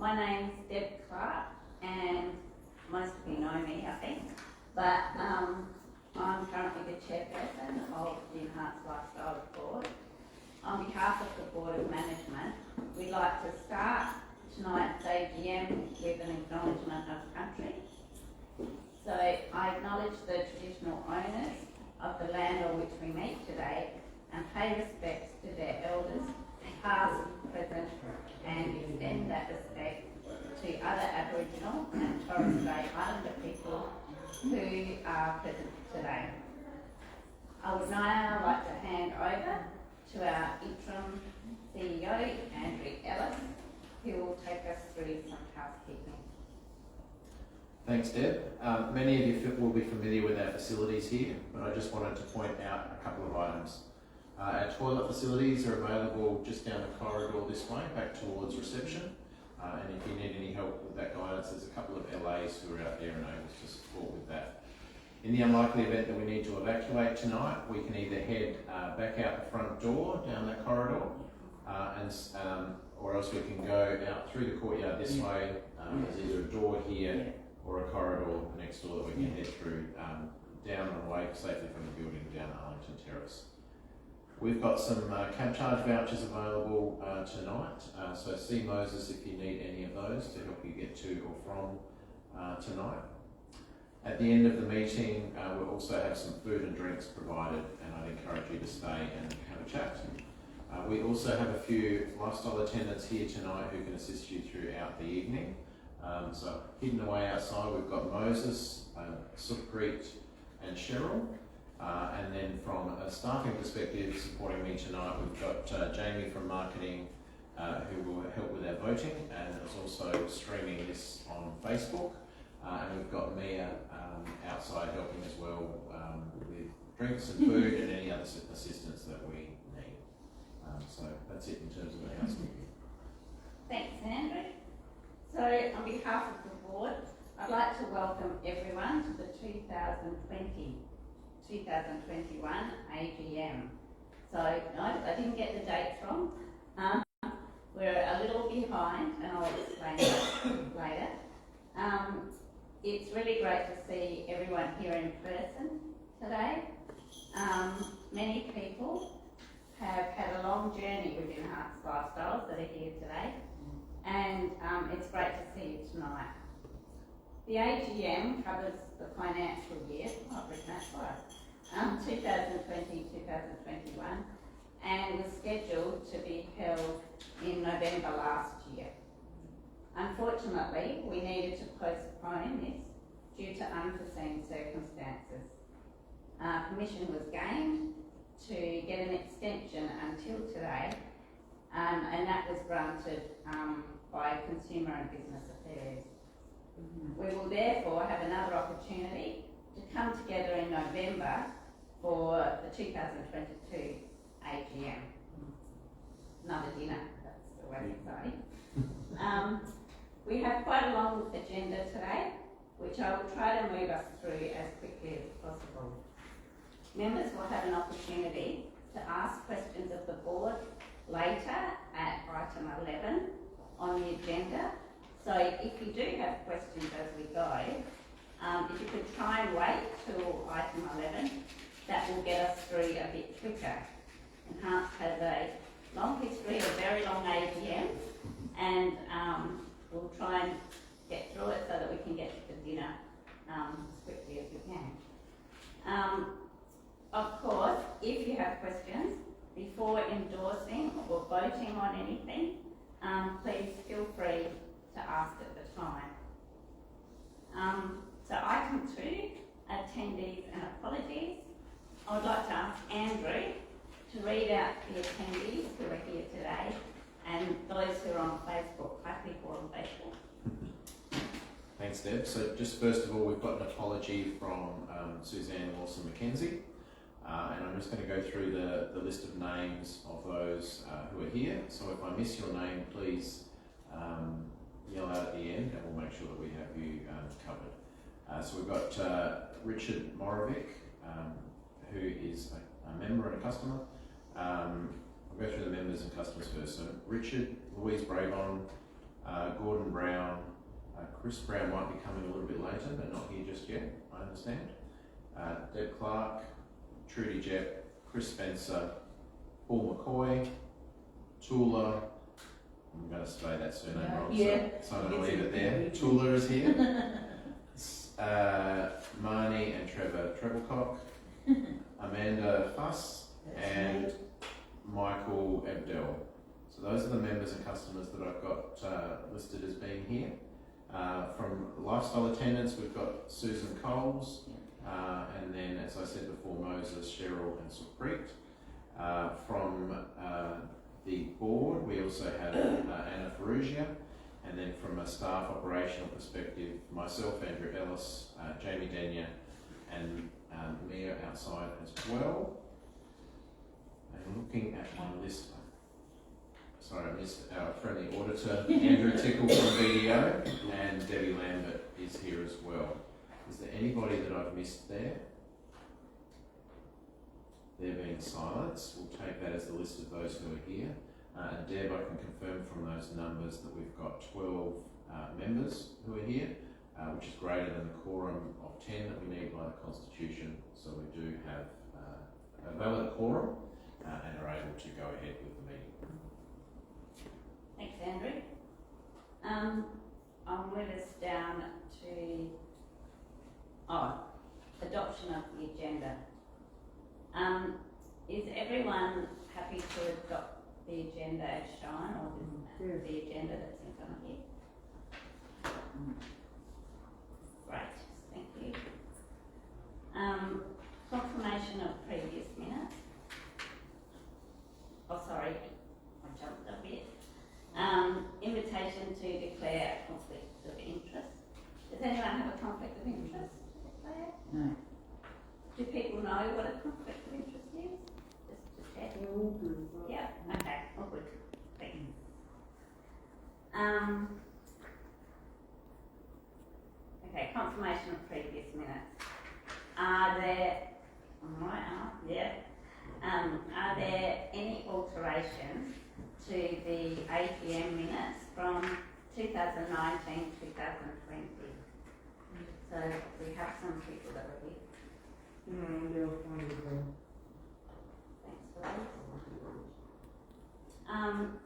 My name's Deb Clark, and most of you know me, I think, but I'm currently the chairperson of the Enhanced Lifestyle Board. On behalf of the Board of Management, we'd like to start tonight's AGM with an acknowledgement of country. So I acknowledge the traditional owners of the land on which we meet today and pay respects to their elders, past, present, and extend that respect to other Aboriginal and Torres Strait Islander people who are present today. I would now like to hand over to our interim CEO, Andrew Ellis, who will take us through some housekeeping. Thanks, Deb. Many of you will be familiar with our facilities here, but I just wanted to point out a couple of items. Our toilet facilities are available just down the corridor this way, back towards reception. And if you need any help with that guidance, there's a couple of LAs who are out there and able to support with that. In the unlikely event that we need to evacuate tonight, we can either head back out the front door down that corridor, or else we can go out through the courtyard this way. There's either a door here or a corridor next door that we can head through down and away safely from the building down Arlington Terrace. We've got some cab charge vouchers available tonight, so see Moses if you need any of those to help you get to or from tonight. At the end of the meeting, we'll also have some food and drinks provided, and I'd encourage you to stay and have a chat. We also have a few lifestyle attendants here tonight who can assist you throughout the evening. So hidden away outside, we've got Moses, Sukhpreet and Cheryl. And then from a staffing perspective, supporting me tonight, we've got Jamie from marketing who will help with our voting and is also streaming this on Facebook. And we've got Mia outside helping as well with drinks and food and any other assistance that we need. So that's it in terms of the housekeeping. Thanks, Andrew. So on behalf of the board, I'd like to welcome everyone to the 2021 AGM. So no, I didn't get the dates wrong. We're a little behind, and I'll explain that later. It's really great to see everyone here in person today. Many people have had a long journey with Enhanced Lifestyles that are here today, and it's great to see you tonight. The AGM covers the financial year, 2020-2021, and was scheduled to be held in November last year. Unfortunately, we needed to postpone this due to unforeseen circumstances. Permission was gained to get an extension until today, and that was granted by Consumer and Business Affairs. We will therefore have another opportunity to come together in November for the 2022 AGM. Another dinner, that's always exciting. We have quite a long agenda today, which I will try to move us through as quickly as possible. Members will have an opportunity to ask questions of the board later at item 11 on the agenda. So if you do have questions as we go, if you could try and wait till item 11, that will get us through a bit quicker. Enhanced has a long history of very long AGM, and we'll try and get through it so that we can get to the dinner as quickly as we can. Of course, if you have questions before endorsing or voting on anything, please feel free to ask at the time. So item 2, attendees and apologies. I would like to ask Andrew to read out the attendees who are here today and those who are on Facebook. Hi people on Facebook. Thanks, Deb. So just first of all, we've got an apology from Suzanne Wilson-McKenzie. And I'm just going to go through the list of names of those who are here. So if I miss your name, please yell out at the end and we'll make sure that we have you covered. So we've got Richard Morovic, who is a member and a customer. I'll go through the members and customers first. So Richard, Louise Bravon, Gordon Brown, Chris Brown might be coming a little bit later, but not here just yet, I understand. Deb Clark, Trudy Jepp, Chris Spencer, Paul McCoy, Tula, I'm going to say that surname wrong, so I'm going to leave it there. Tula is here. Marnie and Trevor Treblecock, Amanda Fuss, and Michael Abdel. So those are the members and customers that I've got listed as being here. From lifestyle attendants, we've got Susan Coles, and then, as I said before, Moses, Cheryl, and Supreet. From the board, we also have Anna Ferrugia, and then from a staff operational perspective, myself, Andrew Ellis, Jamie Denya, and Mia outside as well. And looking at my list, sorry, I missed our friendly auditor, Andrew Tickle from BDO, and Debbie Lambert is here as well. Is there anybody that I've missed there? There being silence, we'll take that as the list of those who are here. And Deb, I can confirm from those numbers that we've got 12 members who are here, which is greater than the quorum of 10 that we need by the Constitution. So we do have a valid quorum and are able to go ahead with the meeting. Thanks, Andrew. I'll move us down to adoption of the agenda. Is everyone happy to adopt the agenda as shown, or the agenda that's in front of you? Great, thank you. Confirmation of previous minutes. Oh, sorry, I jumped a bit. Invitation to declare a conflict of interest. Does anyone have a conflict of interest to declare? No. Do people know what a conflict of interest is? Just to check. Yeah, okay, all good. Thank you. Okay, confirmation of previous minutes. Are there any alterations to the AGM minutes from 2019-2020? So we have some people that were here. Thanks for those.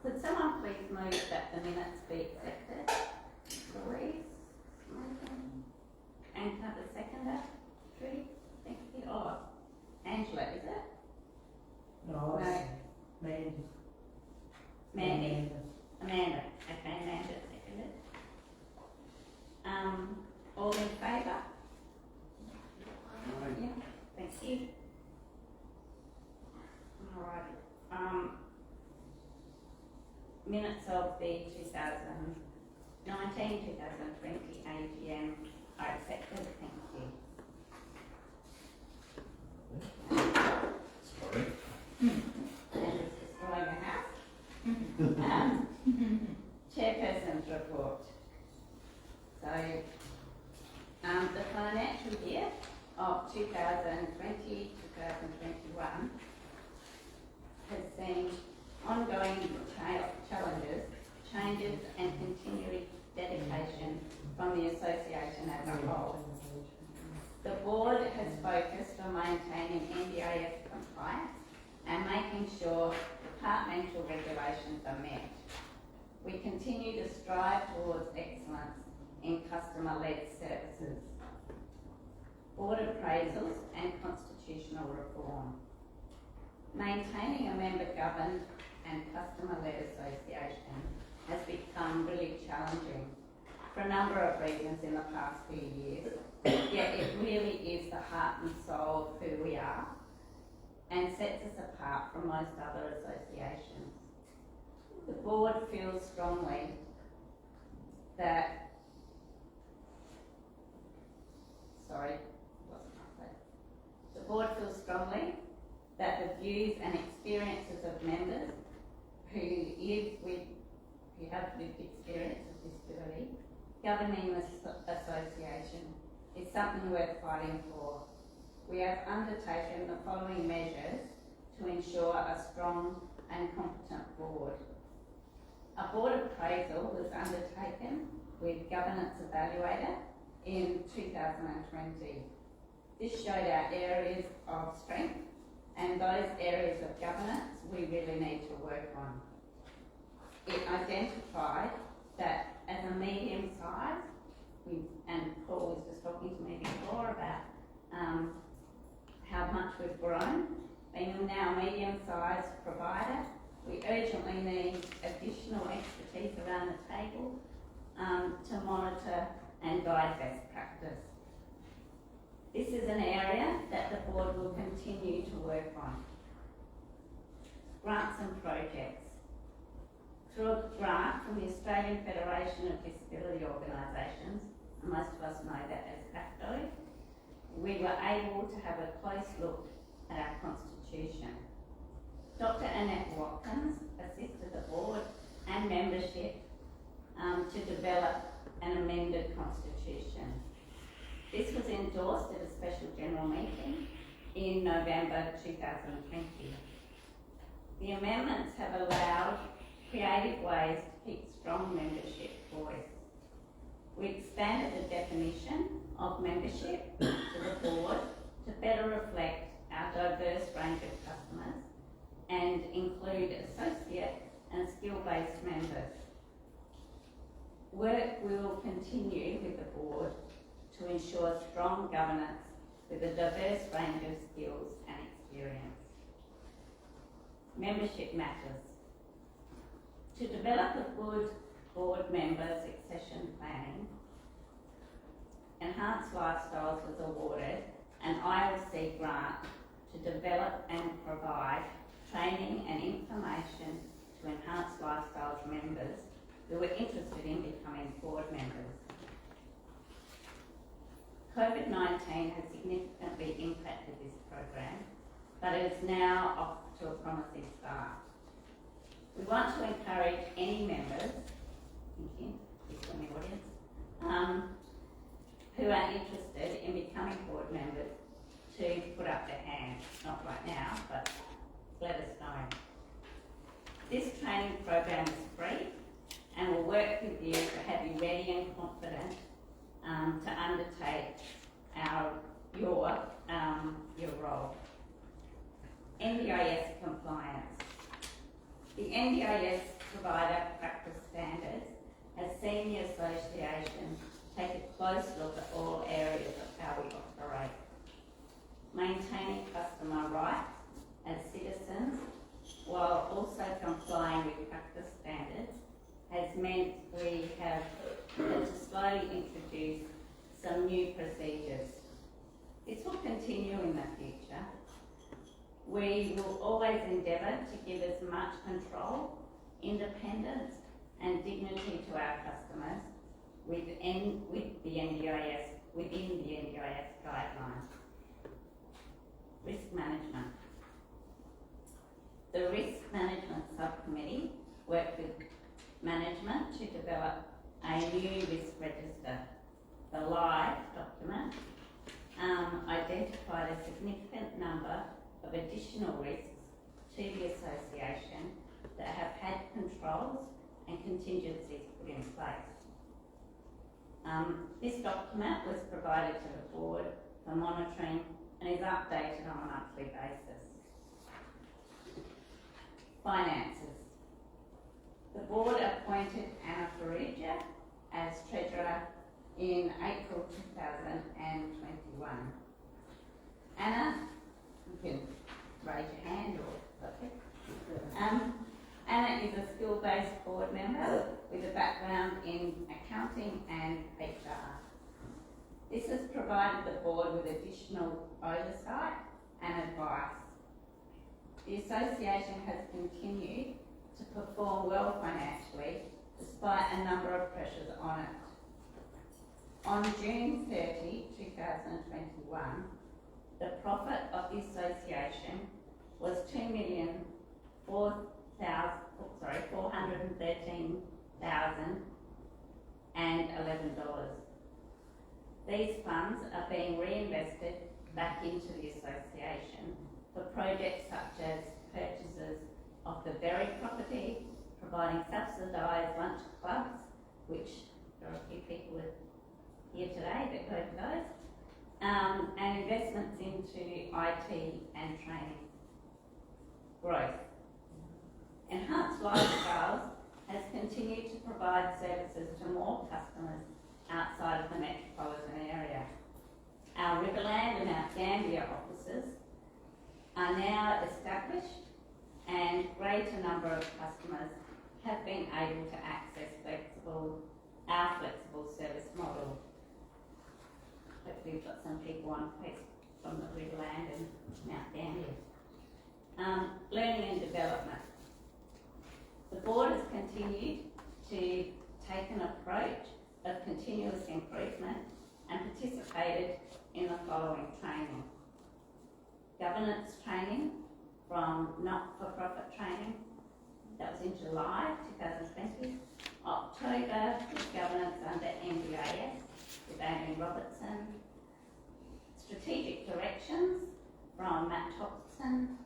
Could someone please move that the minutes be accepted? Louise? And can I have a seconder? Trudy? Thank you. Oh, Angela, is it? No. Mandy. Amanda. Okay, Amanda seconded. All in favour? Yeah, thank you. Alright. Minutes of the 2019-2020 AGM are accepted. Thank you. Sorry. And it's destroying the house. Chairperson's report. So, the financial year of 2020-2021 has seen ongoing challenges, changes and continued dedication from the association as a whole. The board has focused on maintaining NDIS compliance and making sure departmental regulations are met. We continue to strive towards excellence in customer-led services, board appraisals and constitutional reform. Maintaining a member-governed and customer-led association has become really challenging for a number of reasons in the past few years, yet it really is the heart and soul of who we are and sets us apart from most other associations. The board feels strongly that the board feels strongly that the views and experiences of members who have lived experience of disability governing this association is something worth fighting for. We have undertaken the following measures to ensure a strong and competent board. A board of appraisal was undertaken with Governance Evaluator in 2020. This showed our areas of strength and those areas of governance we really need to work on. It identified that as a medium size, and Paul was just talking to me before about how much we've grown, being now a medium-sized provider, we urgently need additional expertise around the table to monitor and guide best practice. This is an area that the board will continue to work on. Grants and projects. Through a grant from the Australian Federation of Disability Organisations, and most of us know that as AFDO, we were able to have a close look at our constitution. Dr. Annette Watkins assisted the board and membership to develop an amended constitution. This was endorsed at a special general meeting in November 2020. The amendments have allowed creative ways to keep strong membership voice. We expanded the definition of membership to the board to better reflect our diverse range of customers and include associate and skill-based members. Work will continue with the board to ensure strong governance with a diverse range of skills and experience. Membership matters. To develop a good board member succession planning, Enhanced Lifestyles was awarded an ILC grant to develop and provide training and information to Enhanced Lifestyles members who were interested in becoming board members. COVID-19 has significantly impacted this program, but it is now off to a promising start. We want to encourage any members, thank you, people in the audience, who are interested in becoming board members to put up their hand. Not right now, but let us know. This training program is free and will work with you to have you ready and confident to undertake your role. NDIS compliance. The NDIS provider practice standards has seen the association take a close look at all areas of how we operate. Maintaining customer rights as citizens while also complying with practice standards has meant we have had to slowly introduce some new procedures. This will continue in the future. We will always endeavour to give as much control, independence and dignity to our customers within the NDIS guidelines. Risk management. The Risk Management Subcommittee worked with management to develop a new risk register. The LIVE document identified a significant number of additional risks to the association that have had controls and contingencies put in place. This document was provided to the board for monitoring and is updated on a monthly basis. Finances. The board appointed Anna Farrugia as Treasurer in April 2021. Anna, you can raise your hand or something. Anna is a skill-based board member with a background in accounting and HR. This has provided the board with additional oversight and advice. The association has continued to perform well financially despite a number of pressures on it. On June 30, 2021, the profit of the association was $413,011. These funds are being reinvested back into the association for projects such as purchases of the Berry property, providing subsidised lunch clubs, which there are a few people here today that go to those, and investments into IT and training. Growth. Enhanced Lifestyles has continued to provide services to more customers outside of the metropolitan area. Our Riverland and our Gambia offices are now established, and greater number of customers have been able to access our flexible service model. Hopefully we've got some people on Facebook from the Riverland and Mount Gambier. Learning and development. The board has continued to take an approach of continuous improvement and participated in the following training. Governance training from not-for-profit training, that was in July 2020. October was governance under NDIS with Amy Robertson. Strategic directions from Matt Thompson,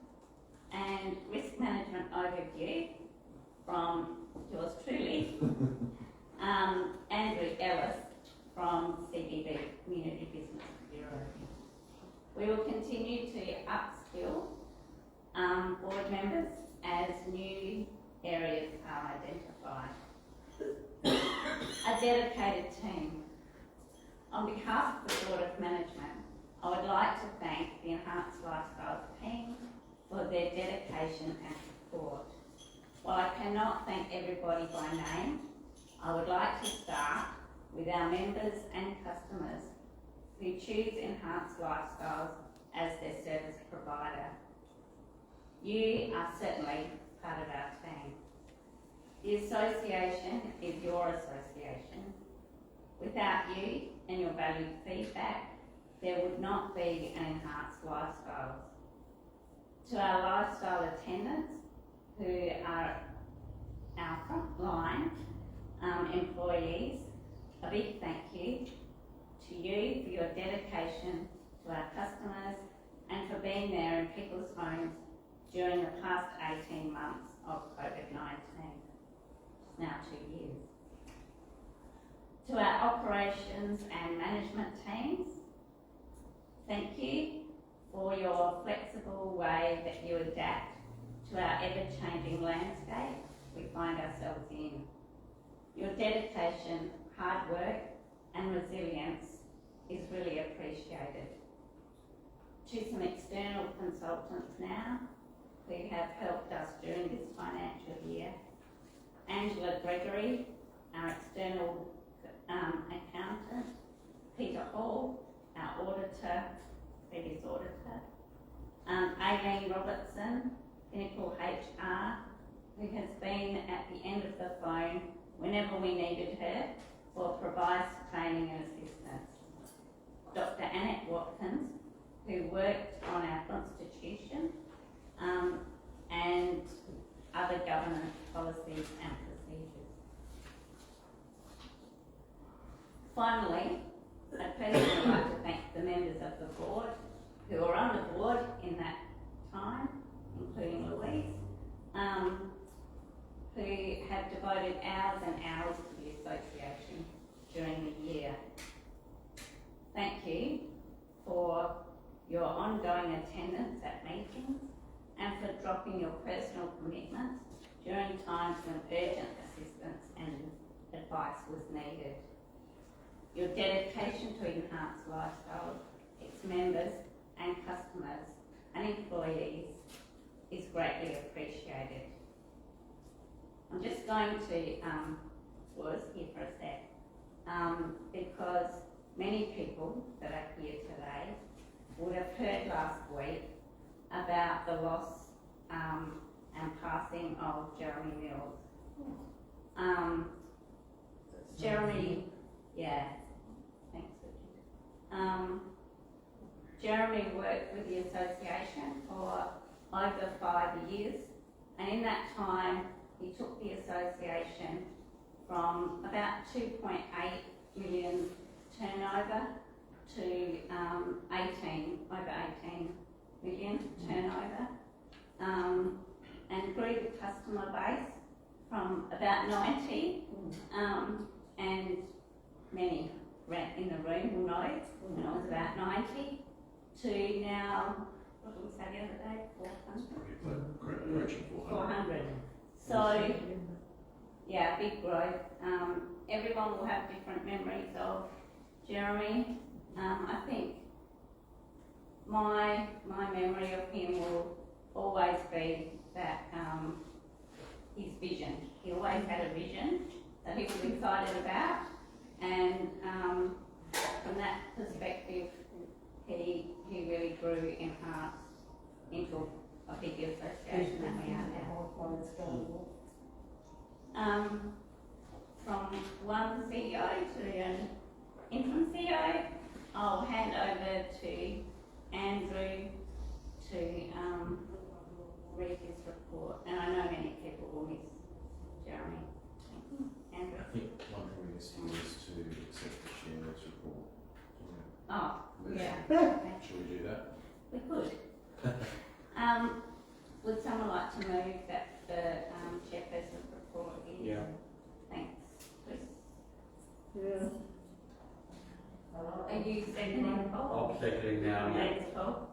and risk management overview from yours truly, Andrew Ellis from CBB, Community Business Bureau. We will continue to upskill board members as new areas are identified. A dedicated team. On behalf of the Board of Management, I would like to thank the Enhanced Lifestyles team for their dedication and support. While I cannot thank everybody by name, I would like to start with our members and customers who choose Enhanced Lifestyles as their service provider. You are certainly part of our team. The association is your association. Without you and your valued feedback, there would not be an Enhanced Lifestyles. To our lifestyle attendants, who are our frontline employees, a big thank you to you for your dedication to our customers and for being there in people's homes during the past 18 months of COVID-19. It's now 2 years. To our operations and management teams, thank you for your flexible way that you adapt to our ever-changing landscape we find ourselves in. Your dedication, hard work and resilience is really appreciated. To some external consultants now who have helped us during this financial year, Angela Gregory, our external accountant, Peter Hall, our auditor, previous auditor, Aileen Robertson, Pinnacle HR, who has been at the end of the phone whenever we needed her for provides training and assistance. Dr. Annette Watkins, who worked on our constitution and other governance policies and procedures. Finally, I'd personally like to thank the members of the board who were on the board in that time, including Louise, who have devoted hours and hours to the association during the year. Thank you for your ongoing attendance at meetings and for dropping your personal commitments during times when urgent assistance and advice was needed. Your dedication to Enhanced Lifestyles, its members and customers and employees is greatly appreciated. I'm just going to pause here for a sec because many people that are here today would have heard last week about the loss and passing of Jeremy Mills. Jeremy, yeah, thanks Richard. Jeremy worked with the association for over 5 years, and in that time he took the association from about 2.8 million turnover to over 18 million turnover, and grew the customer base from about 90, and many in the room will know when I was about 90 to now, what did we say the other day, 400? Approaching 400. 400. So, yeah, big growth. Everyone will have different memories of Jeremy. I think my memory of him will always be that his vision. He always had a vision that he was excited about, and from that perspective, he really grew enhanced into a big association that we are now. From one CEO to an interim CEO, I'll hand over to Andrew to read his report. And I know many people will miss Jeremy. Andrew. I think one thing we missed here is to accept the chairman's report. Oh, yeah. Shall we do that? We could. Would someone like to move that the chairperson's report is? Yeah. Thanks, Chris. Yeah. Are you seconding, Paul? I'm seconding now, yeah. Thanks, Paul.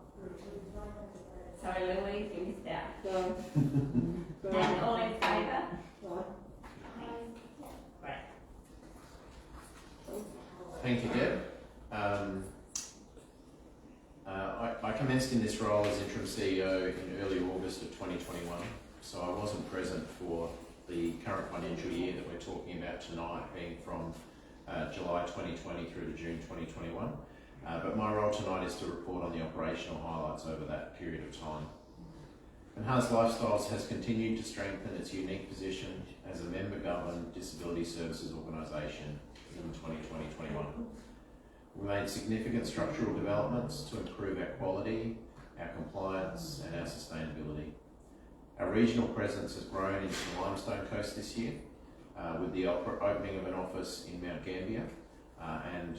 Sorry, Louise, you missed out. So, And all in favour? right. Great. Thank you, Deb. I commenced in this role as interim CEO in early August of 2021, so I wasn't present for the current financial year that we're talking about tonight, being from July 2020 through to June 2021. But my role tonight is to report on the operational highlights over that period of time. Enhanced Lifestyles has continued to strengthen its unique position as a member-governed disability services organisation in 2020-21. We made significant structural developments to improve our quality, our compliance and our sustainability. Our regional presence has grown into the Limestone Coast this year, with the opening of an office in Mount Gambier, and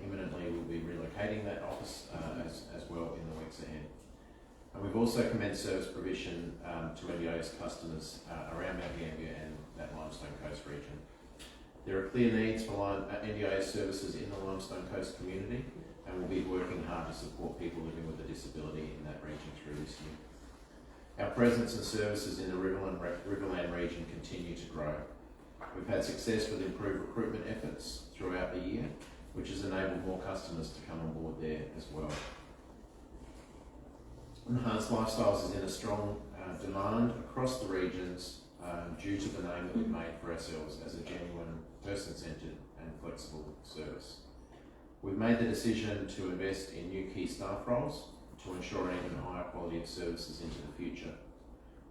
imminently we'll be relocating that office as well in the weeks ahead. And we've also commenced service provision to NDIS customers around Mount Gambier and that Limestone Coast region. There are clear needs for NDIS services in the Limestone Coast community, and we'll be working hard to support people living with a disability in that region through this year. Our presence and services in the Riverland region continue to grow. We've had success with improved recruitment efforts throughout the year, which has enabled more customers to come on board there as well. Enhanced Lifestyles is in a strong demand across the regions due to the name that we've made for ourselves as a genuine, person-centred and flexible service. We've made the decision to invest in new key staff roles to ensure an even higher quality of services into the future.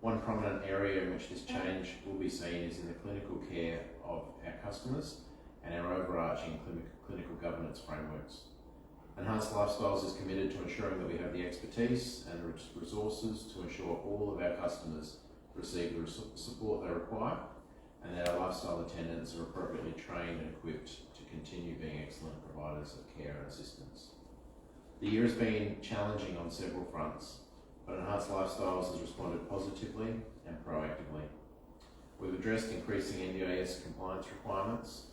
One prominent area in which this change will be seen is in the clinical care of our customers and our overarching clinical governance frameworks. Enhanced Lifestyles is committed to ensuring that we have the expertise and resources to ensure all of our customers receive the support they require, and that our lifestyle attendants are appropriately trained and equipped to continue being excellent providers of care and assistance. The year has been challenging on several fronts, but Enhanced Lifestyles has responded positively and proactively. We've addressed increasing NDIS compliance requirements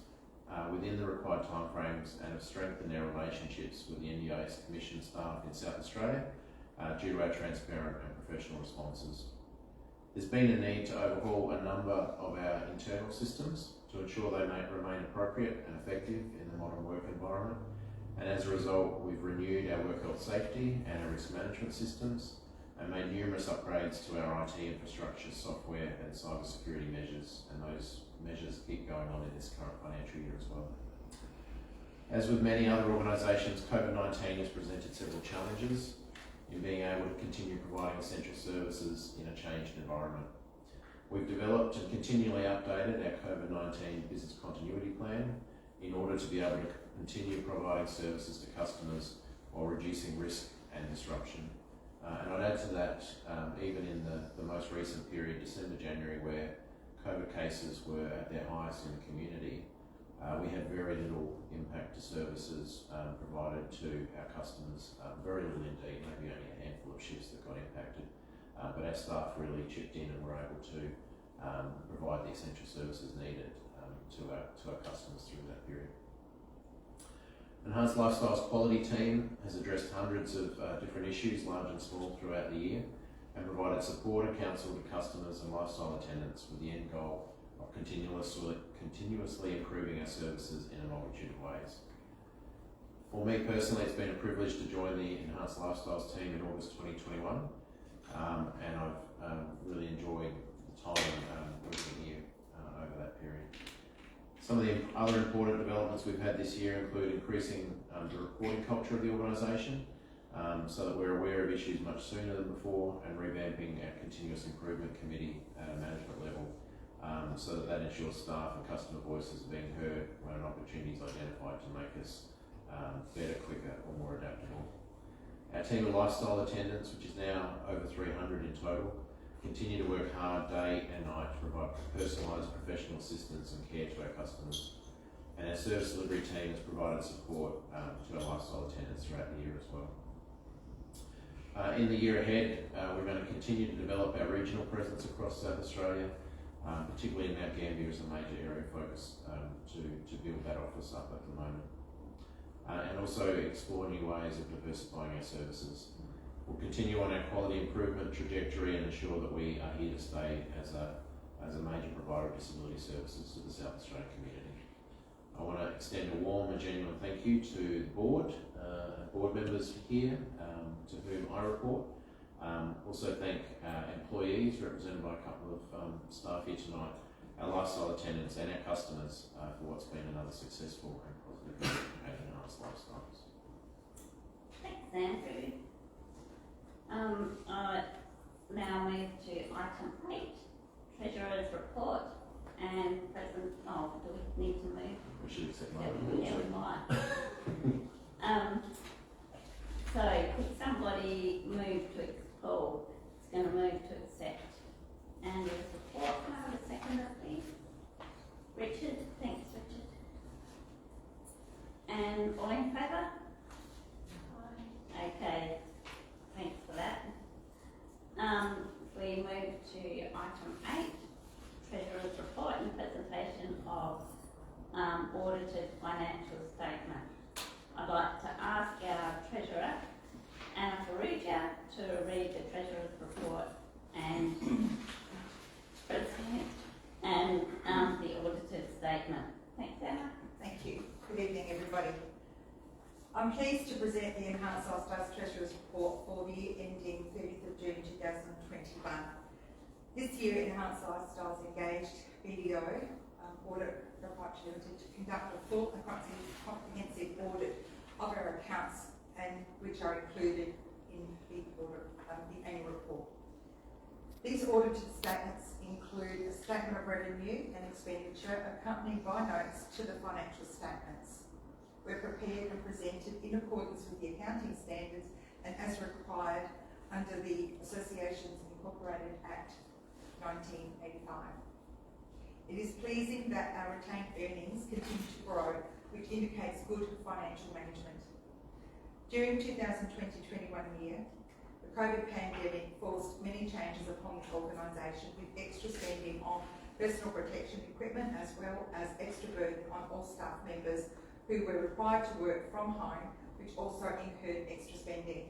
within the required timeframes and have strengthened our relationships with the NDIS Commission staff in South Australia due to our transparent and professional responses. There's been a need to overhaul a number of our internal systems to ensure they remain appropriate and effective in the modern work environment, and as a result we've renewed our work health safety and our risk management systems and made numerous upgrades to our IT infrastructure, software and cyber security measures, and those measures keep going on in this current financial year as well. As with many other organisations, COVID-19 has presented several challenges in being able to continue providing essential services in a changed environment. We've developed and continually updated our COVID-19 business continuity plan in order to be able to continue providing services to customers while reducing risk and disruption. And I'd add to that, even in the most recent period, December, January, where COVID cases were at their highest in the community, we had very little impact to services provided to our customers, very little indeed, maybe only a handful of shifts that got impacted, but our staff really chipped in and were able to provide the essential services needed to our customers through that period. Enhanced Lifestyles Quality Team has addressed hundreds of different issues, large and small, throughout the year, and provided support and counsel to customers and lifestyle attendants with the end goal of continuously improving our services in a multitude of ways. For me personally, it's been a privilege to join the Enhanced Lifestyles team in August 2021, and I've really enjoyed the time working here over that period. Some of the other important developments we've had this year include increasing the reporting culture of the organisation, so that we're aware of issues much sooner than before, and revamping our continuous improvement committee at a management level, so that ensures staff and customer voices are being heard when an opportunity is identified to make us better, quicker or more adaptable. Our team of lifestyle attendants, which is now over 300 in total, continue to work hard day and night to provide personalised professional assistance and care to our customers. And our service delivery team has provided support to our lifestyle attendants throughout the year as well. In the year ahead, we're going to continue to develop our regional presence across South Australia, particularly in Mount Gambier as a major area of focus to build that office up at the moment. And also explore new ways of diversifying our services. We'll continue on our quality improvement trajectory and ensure that we are here to stay as a major provider of disability services to the South Australian community. I want to extend a warm and genuine thank you to the board members here, to whom I report. Also thank employees represented by a couple of staff here tonight, our lifestyle attendants and our customers for what's been another successful and positive year at Enhanced Lifestyles. Thanks, Andrew. I now move to item 8, Treasurer's Report and present. Oh, do we need to move? We should accept my Yeah, report. we might. So, could somebody move to Paul? It's going to move to accept. And there's a report. Can I have a seconder, please? Richard? Thanks, Richard. And all in favour? Okay. Thanks for that. We move to item 8, Treasurer's Report and presentation of audited financial statement. I'd like to ask our Treasurer, Anna Farrugia, to read the Treasurer's Report and present and the audited statement. Thanks, Anna. Thank you. Good evening, everybody. I'm pleased to present the Enhanced Lifestyles Treasurer's Report for the year ending 30th of June 2021. This year, Enhanced Lifestyles engaged BDO Audit Proprietary Limited to conduct a full and comprehensive audit of our accounts, and which are included in the annual report. These audited statements include a statement of revenue and expenditure accompanied by notes to the financial statements. We're prepared and presented in accordance with the accounting standards and as required under the Associations Incorporated Act 1985. It is pleasing that our retained earnings continue to grow, which indicates good financial management. During 2020-21 year, the COVID pandemic forced many changes upon the organisation, with extra spending on personal protection equipment as well as extra burden on all staff members who were required to work from home, which also incurred extra spending.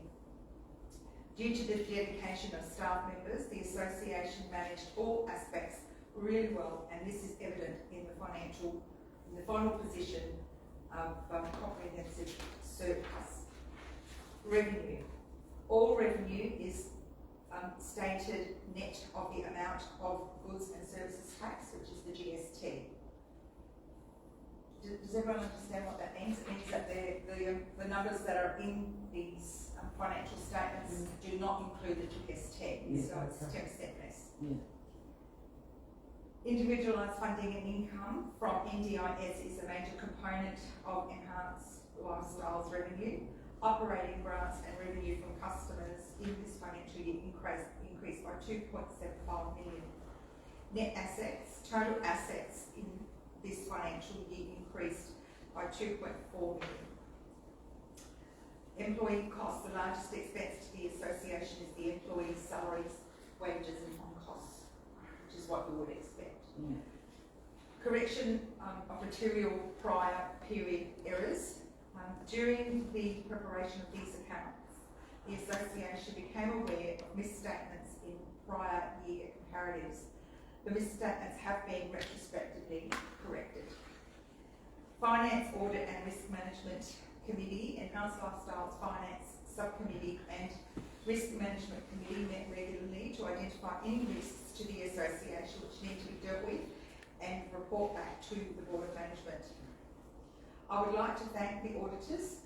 Due to the dedication of staff members, the association managed all aspects really well, and this is evident in the final position of comprehensive surplus. Revenue. All revenue is stated net of the amount of goods and services tax, which is the GST. Does everyone understand what that means? It means that the numbers that are in these financial statements do not include the GST, so it's 10% less. Yeah. Individualised funding and income from NDIS is a major component of Enhanced Lifestyles revenue. Operating grants and revenue from customers in this financial year increased by 2.75 million. Net assets, total assets in this financial year increased by 2.4 million. Employee costs, the largest expense to the association is the employees' salaries, wages and on costs, which is is what you would expect. Yeah. Correction of material prior period errors. During the preparation of these accounts, the association became aware of misstatements in prior year comparatives. The misstatements have been retrospectively corrected. Finance, Audit and Risk Management Committee, Enhanced Lifestyles Finance Subcommittee and Risk Management Committee met regularly to identify any risks to the association which need to be dealt with and report back to the Board of Management. I would like to thank the auditors,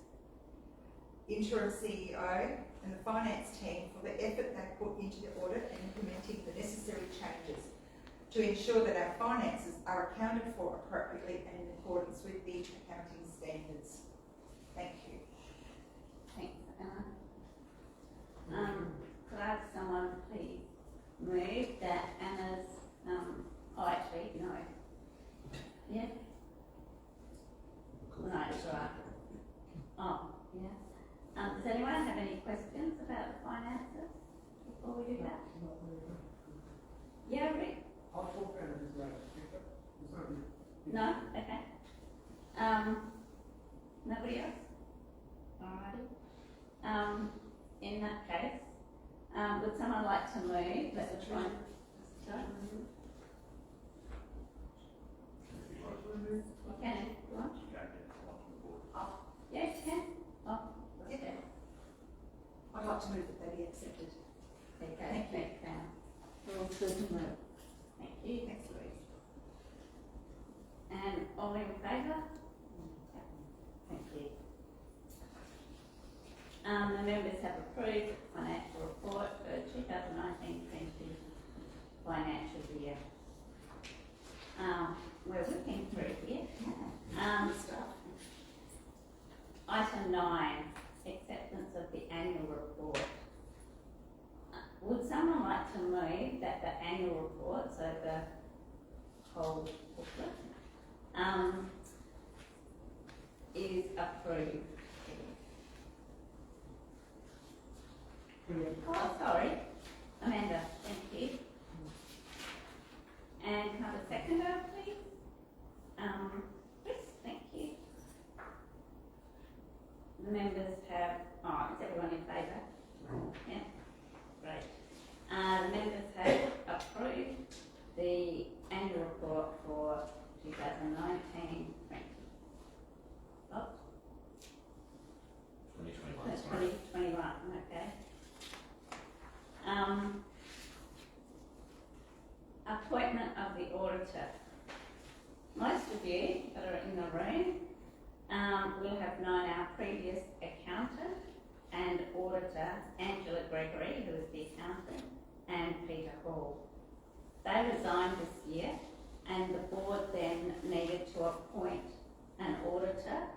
interim CEO and the finance team for the effort they put into the audit and implementing the necessary changes to ensure that our finances are accounted for appropriately and in accordance with the accounting standards. Thank you. Thanks, Anna. Could I have someone please move that Anna's, actually, no. Yeah? No, it's all right. Oh, yeah. Does anyone have any questions about the finances before we do that? Yeah, Rick? I'll talk about it as well. No? Okay. Nobody else? Alrighty. In that case, would someone like to move that the try? Sorry? You can, if you want. Oh, yes, you can. Oh, okay. I'd like to move that they be accepted. Okay, thanks, Anna. I'll second that. Thank you. Thanks, Louise. And all in favour? Thank you. The members have approved the financial report for 2019-20 financial year. We're looking through here. Item 9, acceptance of the annual report. Would someone like to move that the annual report, so the whole booklet, is approved? Oh, sorry. Amanda, thank you. And can I have a seconder, please? Chris, thank you. The members have, is everyone in favour? Yeah, great. The members have approved the annual report for 2019-20. Oh, 2021. 2021, okay. Appointment of the auditor. Most of you that are in the room will have known our previous accountant and auditor, Angela Gregory, who is the accountant, and Peter Hall. They resigned this year, and the board then needed to appoint an auditor,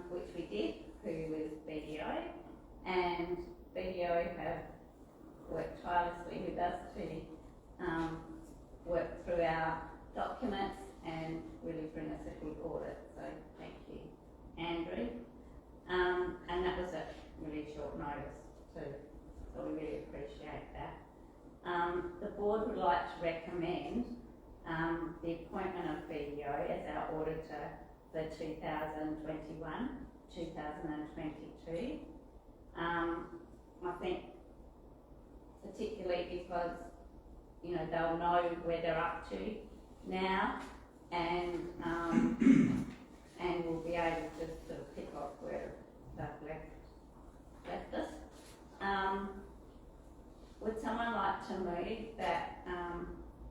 which we did, who was BDO, and BDO have worked tirelessly with us to work through our documents and really bring us a good audit. So thank you, Andrew. And that was at really short notice too, so we really appreciate that. The board would like to recommend the appointment of BDO as our auditor for 2021-2022. I think particularly because, you know, they'll know where they're up to now, and we'll be able to sort of pick up where they've left us. Would someone like to move that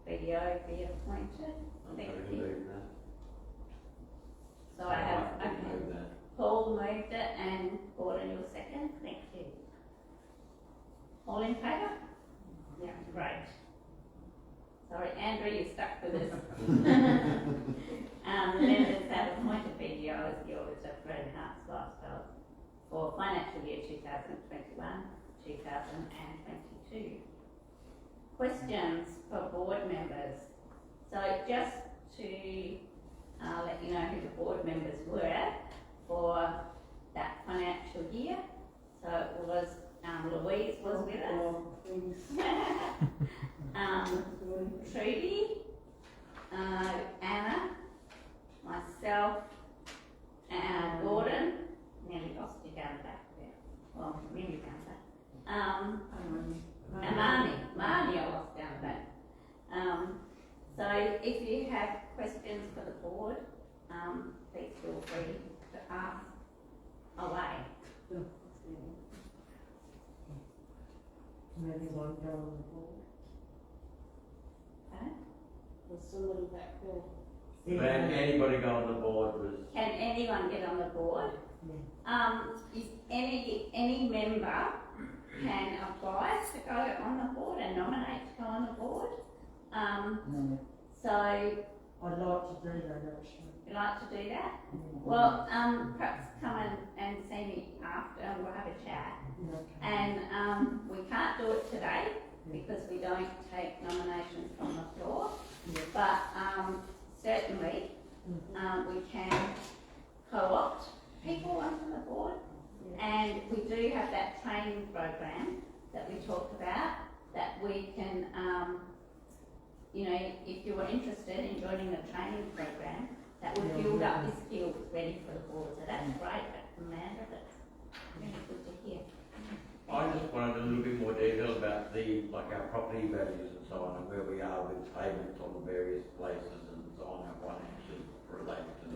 BDO be appointed? Thank you. So I have, okay. Paul moved it and Gordon, your second. Thank you. All in favour? Yeah, great. Sorry, Andrew, you stuck with us. The members have appointed BDO as the auditor for Enhanced Lifestyles for financial year 2021-2022. Questions for board members? So just to let you know who the board members were for that financial year. So it was Louise was with us. Trudy myself, Gordon, nearly lost you down the back there, well, really down the back. And Marnie I lost down the back. So if you have questions for the board, please feel free to ask away. Maybe one down on the board. Okay? There's somebody back there. Can anybody go on the board with? Can anyone get on the board? If any member can apply to go on the board and nominate to go on the board. No. So I'd like to do that actually. you like to do that? Well, perhaps come and see me after and we'll have a chat. Okay. And we can't do it today because we don't take nominations from the floor. Yeah. But certainly we can co-opt people onto the board. And we do have that training program that we talked about that we can, if you were interested in joining the training program, that would build up your skills ready for the board. So that's great, Amanda, that's really good to hear. I just wanted a little bit more detail about our property values and so on, and where we are with payments on the various places and so on, and what actually related to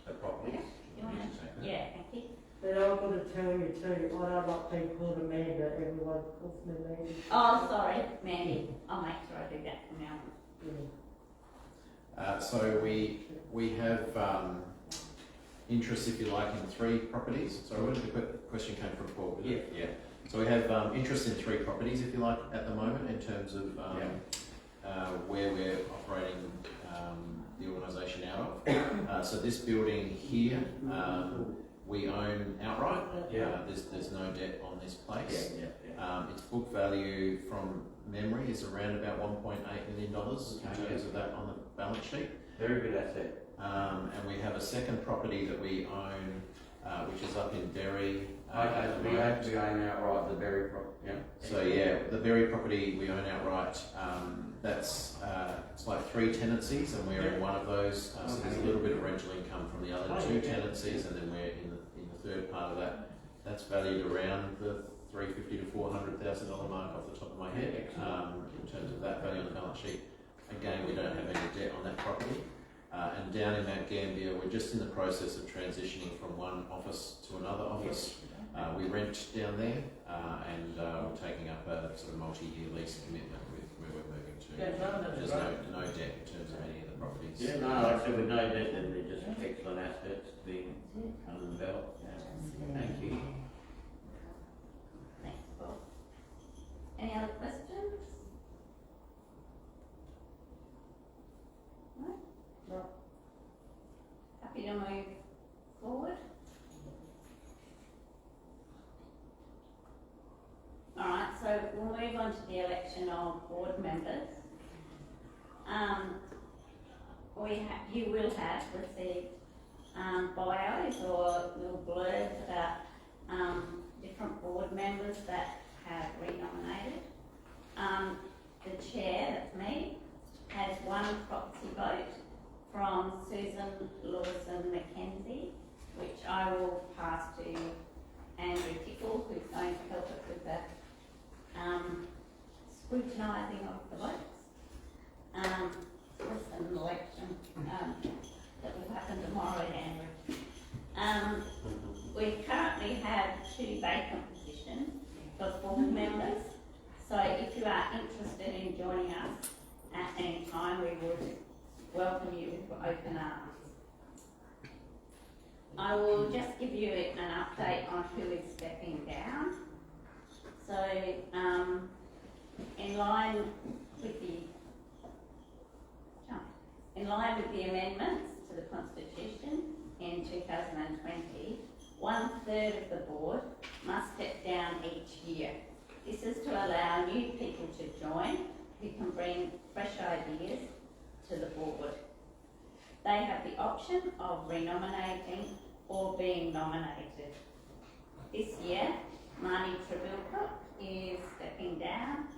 the properties. You wanna- Yeah, thank you. But I've got to tell you too, I don't like being called Amanda, everyone calls me Mandy. Oh, sorry, Mandy. I'll make sure I do that from now on. So we have interest, if you like, in 3 properties. Sorry, where did the question came from, Paul? Was it? Yeah. So we have interest in 3 properties, if you like, at the moment, in terms of where we're operating the organisation out of. So this building here, we own outright. There's no debt on this place. Its book value from memory is around about $1.8 million in terms of that on the balance sheet. Very good asset. And we have a second property that we own, which is up in Berry. Okay, we actually own outright the Berry property, yeah. So yeah, the Berry property we own outright. That's it's like 3 tenancies, and we're in one of those. So there's a little bit of rental income from the other 2 tenancies, and then we're in the third part of that. That's valued around the $350,000 to $400,000 mark off the top of my head. In terms of that value on the balance sheet. Again, we don't have any debt on that property. And down in Mount Gambier, we're just in the process of transitioning from one office to another office. We rent down there, and we're taking up a sort of multi-year lease commitment with where we're moving to. There's no debt in terms of any of the properties. Yeah, no, like I said, with no debt, then they're just excellent assets being under the belt. Thank you. Thanks, Bob. Any other questions? No? Happy to move forward? Alright, so we'll move on to the election of board members. You will have received bios or little blurbs about different board members that have renominated. The chair, that's me, has 1 proxy vote from Susan Lawson Mackenzie, which I will pass to Andrew Tickle, who's going to help us with the scrutinising of the votes. It's an election that will happen tomorrow, Andrew. We currently have 2 vacant positions for board members, so if you are interested in joining us at any time, we would welcome you with open arms. I will just give you an update on who is stepping down. So, in line with the amendments to the Constitution in 2020, 1/3 of the board must step down each year. This is to allow new people to join who can bring fresh ideas to the board. They have the option of renominating or being nominated. This year, Marnie Trebilcock is stepping down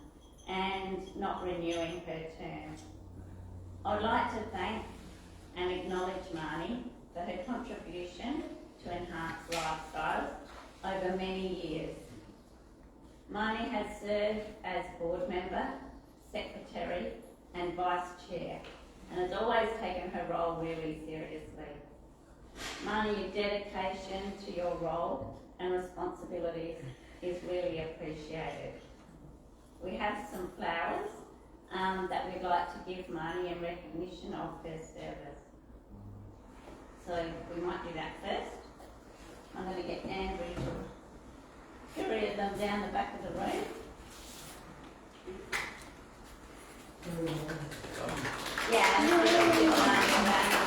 and not renewing her term. I'd like to thank and acknowledge Marnie for her contribution to enhanced lifestyles over many years. Marnie has served as board member, secretary and vice chair, and has always taken her role really seriously. Marnie, your dedication to your role and responsibilities is really appreciated. We have some flowers that we'd like to give Marnie in recognition of her service. So we might do that first. I'm going to get Andrew to carry them down the back of the room. Yeah, and we're going to give Marnie that.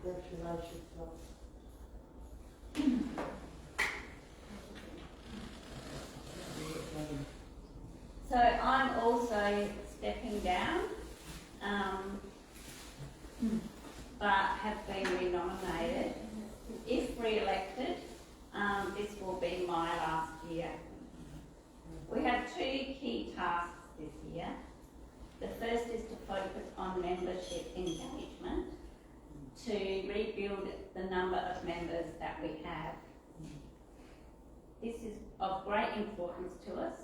Congratulations, love. So I'm also stepping down, but have been re-nominated. If re-elected, this will be my last year. We have two key tasks this year. The first is to focus on membership engagement to rebuild the number of members that we have. This is of great importance to us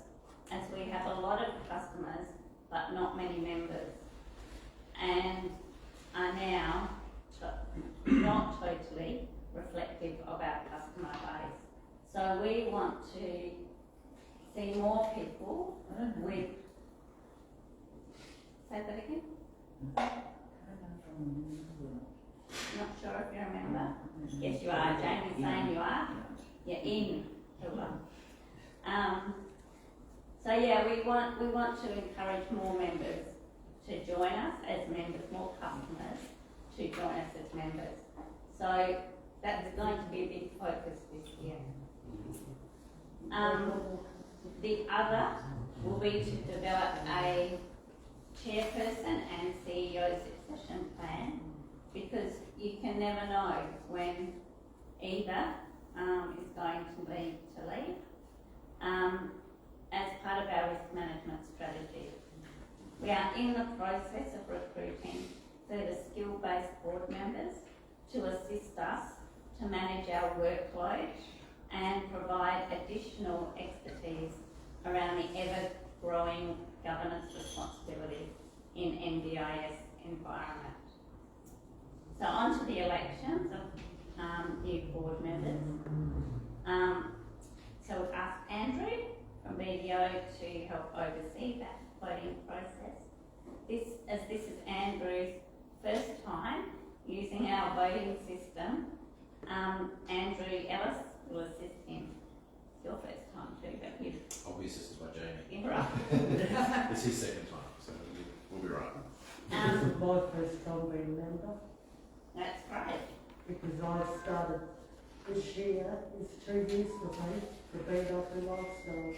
as we have a lot of customers but not many members, and are now not totally reflective of our customer base. So we want to see more people with, say that again? Not sure if you remember. Yes, you are. Jamie's saying you are. You're in Hilla. So yeah, we want to encourage more members to join us as members, more customers to join us as members. So that's going to be a big focus this year. The other will be to develop a chairperson and CEO succession plan, because you can never know when either is going to leave. As part of our risk management strategy, we are in the process of recruiting further skill-based board members to assist us to manage our workload and provide additional expertise around the ever-growing governance responsibilities in NDIS environment. So on to the elections of new board members. So we've asked Andrew from BDO to help oversee that voting process. This is Andrew's first time using our voting system. Andrew Ellis will assist him. It's your first time too, but you've... I'll be assisted by Jamie. Right. It's his second time, so we'll be right. This is my first time being member, That's great. because I started this year, it's 2 years for me, for being up in lifestyle.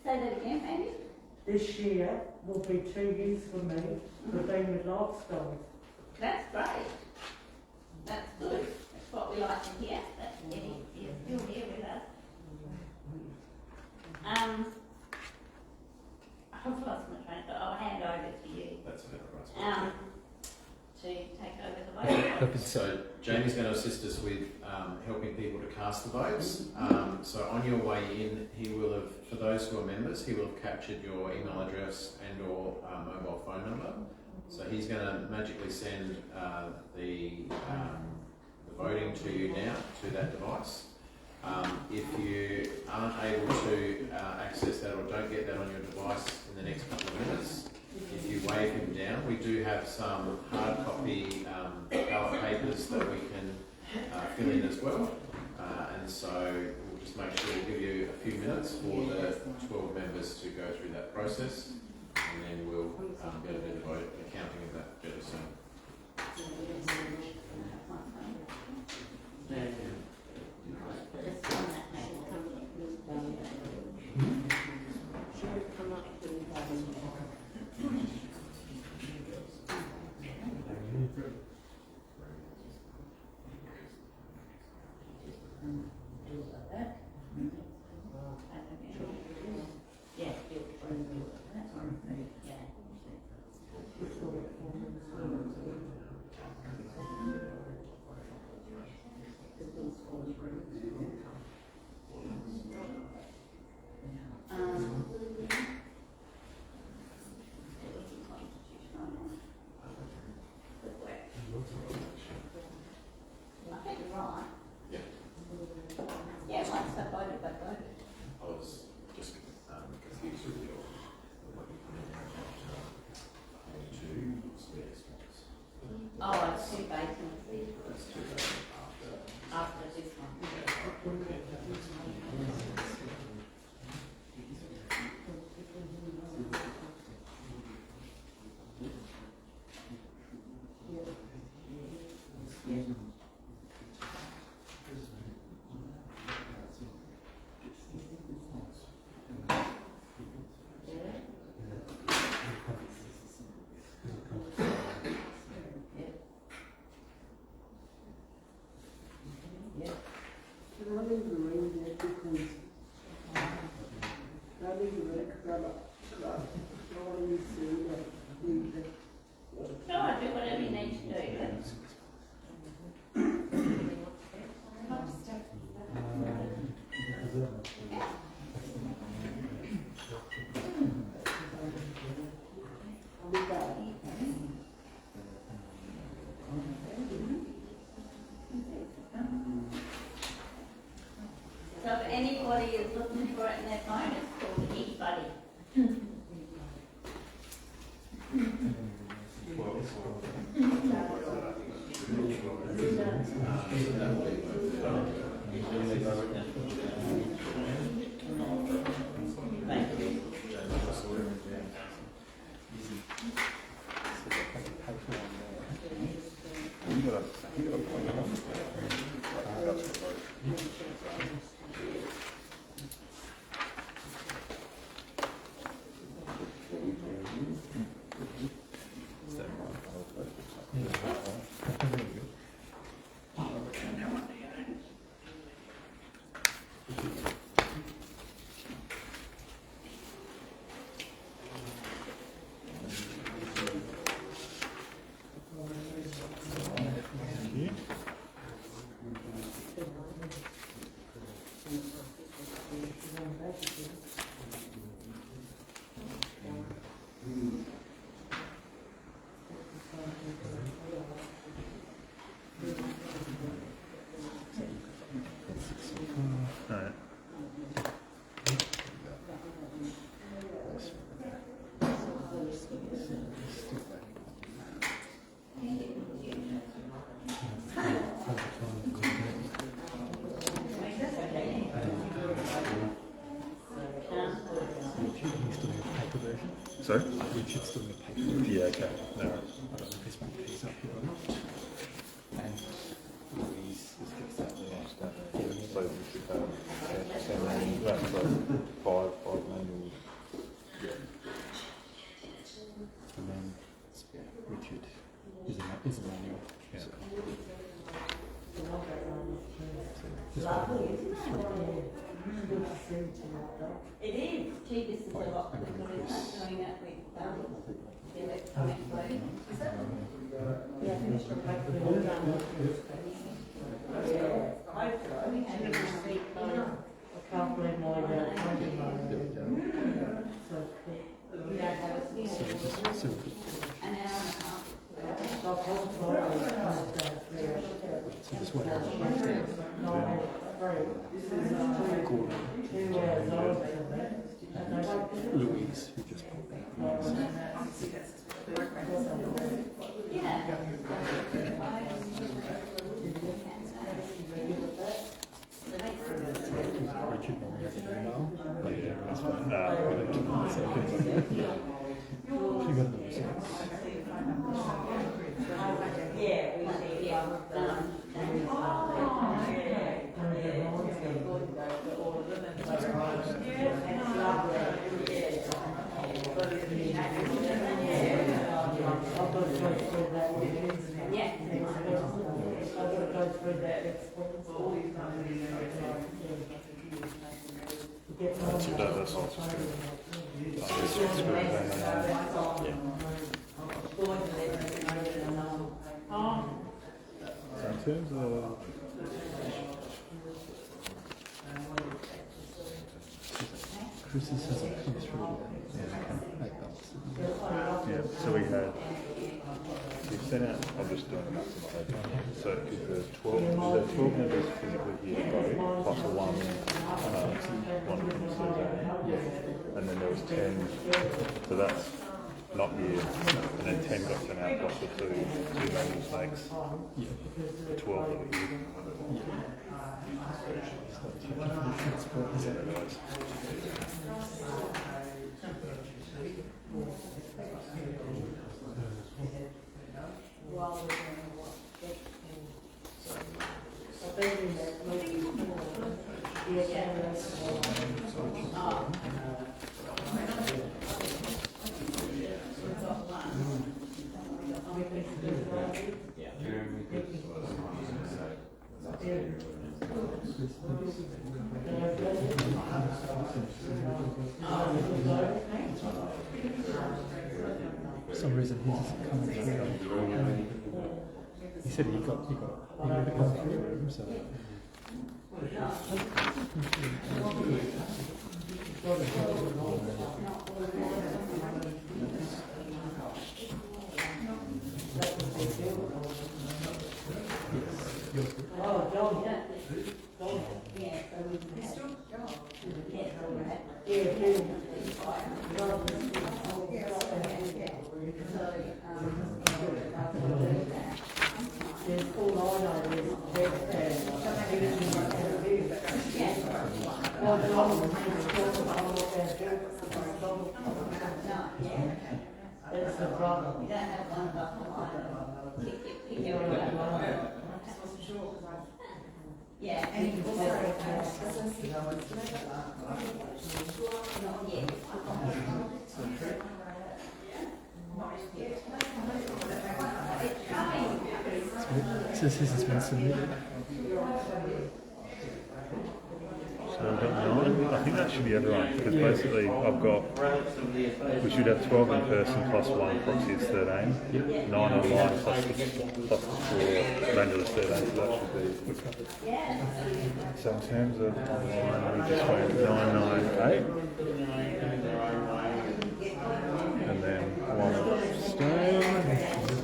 Say that again, Andy. This year will be 2 years for me, for being with lifestyle. That's great. That's good. That's what we like to hear. That you're still here with us. I've lost my train of thought. I'll hand over to you That's about right. to take over the vote. So Jamie's going to assist us with helping people to cast the votes. So on your way in, he will have, for those who are members, he will have captured your email address and or mobile phone number. So he's going to magically send the voting to you now, to that device. If you aren't able to access that or don't get that on your device in the next couple of minutes, if you wave him down, we do have some hard copy ballot papers that we can fill in as well. And so we'll just make sure we'll give you a few minutes for the 12 members to go through that process, and then we'll be able to do the vote, the counting of that fairly soon. I think you're right. Yeah. Yeah, once they voted, they voted. I was just confused with your, what you put in there about, having two spare spots. Oh, it's two vacancies That's two days after. after this one. Can I leave the room there because I need to work grab up. I want to use the Sure, do whatever you need to do. I'll be back. So if anybody is looking for it in their phone, it's called eBuddy. Sorry? We should still get paper. Yeah, okay. No. I don't know if this one piece up here or not. And Louise just gets that there. So we should have seven, that's like five manuals. Yeah. And then Richard is a manual. Yeah. Lovely, isn't it? Good to see you. It is. Gee, this is a lot quicker, isn't it, doing it with the electronic voting? Yeah, finish the paper and all done. Yeah, hopefully. And it will be fun. I can't believe my country mine. So, We don't have a schedule. An hour and a half. I've had Friday, So this one. This is 2 hours old, and they won't Louise, who just popped out. Yeah. Richard email. Yeah, that's fine. Yeah. She got the results. Yeah, we see, yeah. I've got to go through that with him. Yeah. I've got to go through that expense. All these companies, that's all. So in terms of Chris hasn't come through yet. Yeah, so we had, we've sent out, I'm just doing the maths in my head. So there's 12 members physically here, right? Plus one from survey. And then there was 10, so that's not here. And then 10 got sent out plus the two members makes 12 that are here. For some reason he doesn't come through. He said he got to come through himself. That's the problem. We don't have one of the pick your yeah, and you also not yet. It's coming. It says this has been submitted. So I've got 9. I think that should be everyone, because basically I've got, we should have 12 in person plus 1 proxy is 13. 9 online plus the 4 remainder is 13, so that should be. So in terms of online, we just went 998. And then 1 abstain.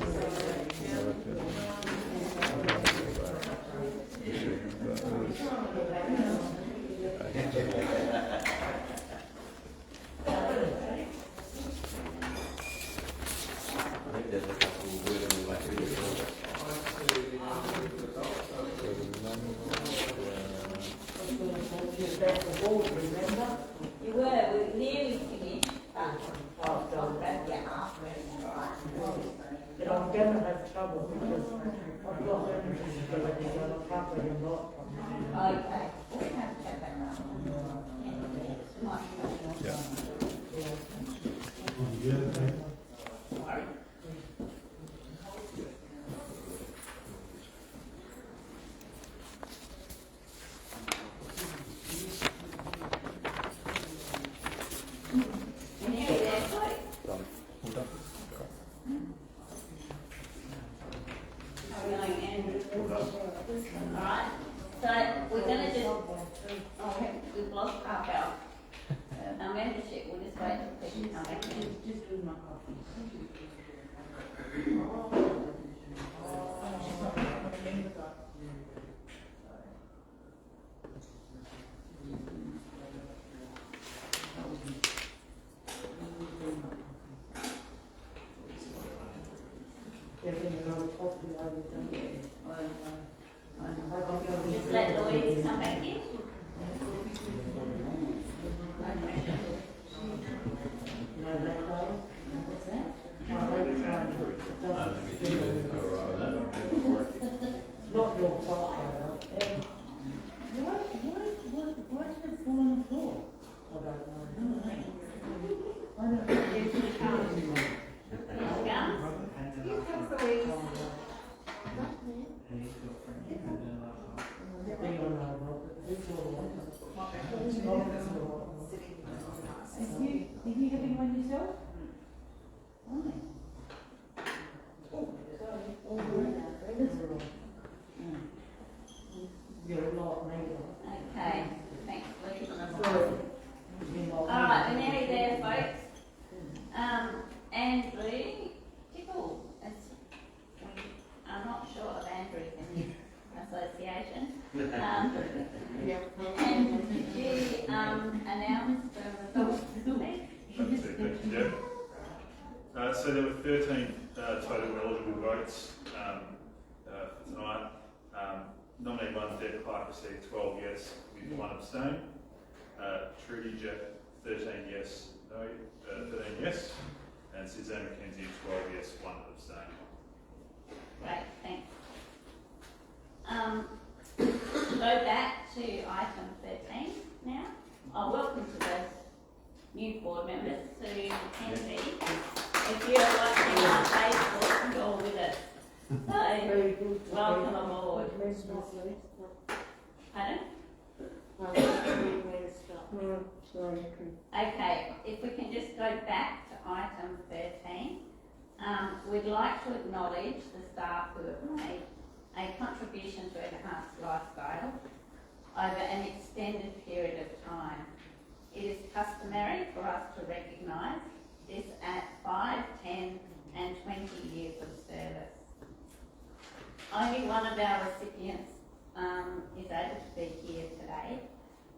You were, we nearly finished, but But I'm gonna have trouble because I've got everything to do and I've covered a lot. okay, we have to have that Alright, so we're gonna just, we've lost our membership, we'll just wait for people to come back in. Just do my coffee. Just let Louise come back in. Not your fault, why did it fall on the floor? I don't know. I don't know. sitting in us. Are you having one yourself? You're a lot later. Okay, thanks, Lee. Sorry. Alright, we're nearly there, folks. Andrew Tickle, I'm not sure of Andrews in the association. And did you, announce the results, please? Yeah. So there were 13 total eligible votes for tonight. Nominee 1, Deb Clark, received 12 yes with 1 abstain. Trudy Jeff, 13 yes, no, 13 yes. And Suzanne McKenzie, 12 yes, 1 abstain. Great, thanks. Go back to item 13 now. Welcome to those new board members, Sue Mackenzie. If you're watching on Facebook, you're with us. So, welcome aboard. Pardon? Okay, if we can just go back to item 13. We'd like to acknowledge the staff who have made a contribution to enhanced lifestyle over an extended period of time. It is customary for us to recognise this at 5, 10 and 20 years of service. Only one of our recipients is able to be here today,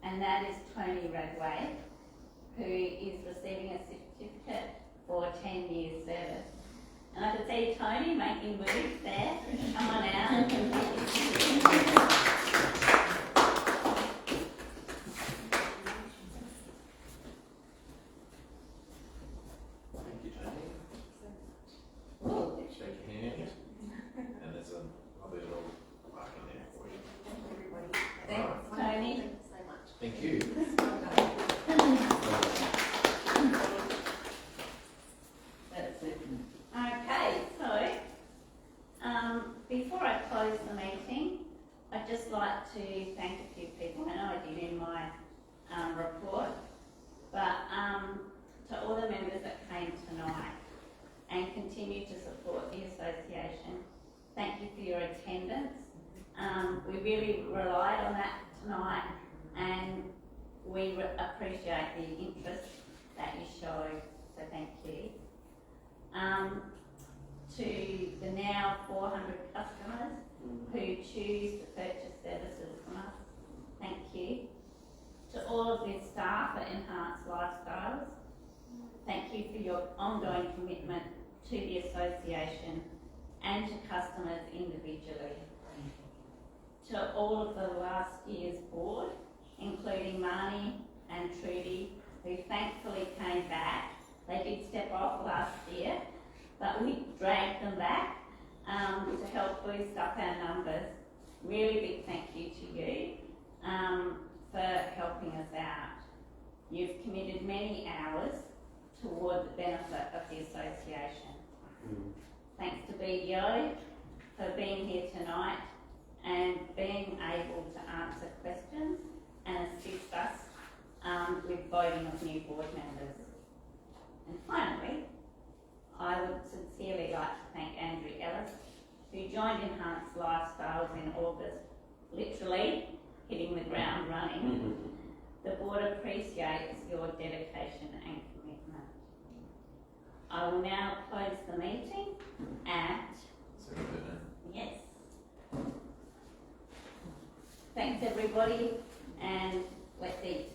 and that is Tony Radway, who is receiving a certificate for 10 years service. And I could see Tony making moves there. Come on out. Thank you, Tony. Oh, shake hands. And there's a lovely little mark in there for you. Thanks, Tony. Thank you. That's it. Okay, so before I close the meeting, I'd just like to thank a few people. I know I did in my report, but to all the members that came tonight and continue to support the association, thank you for your attendance. We really relied on that tonight, and we appreciate the interest that you show, so thank you. To the now 400 customers who choose to purchase services from us, thank you. To all of the staff at Enhanced Lifestyles, thank you for your ongoing commitment to the association and to customers individually. To all of the last year's board, including Marnie and Trudy, who thankfully came back. They did step off last year, but we dragged them back to help boost up our numbers. Really big thank you to you for helping us out. You've committed many hours toward the benefit of the association. Thanks to BDO for being here tonight and being able to answer questions and assist us with voting of new board members. And finally, I would sincerely like to thank Andrew Ellis, who joined Enhanced Lifestyles in August, literally hitting the ground running. The board appreciates your dedication and commitment. I will now close the meeting at, yes. Thanks everybody, and let's eat.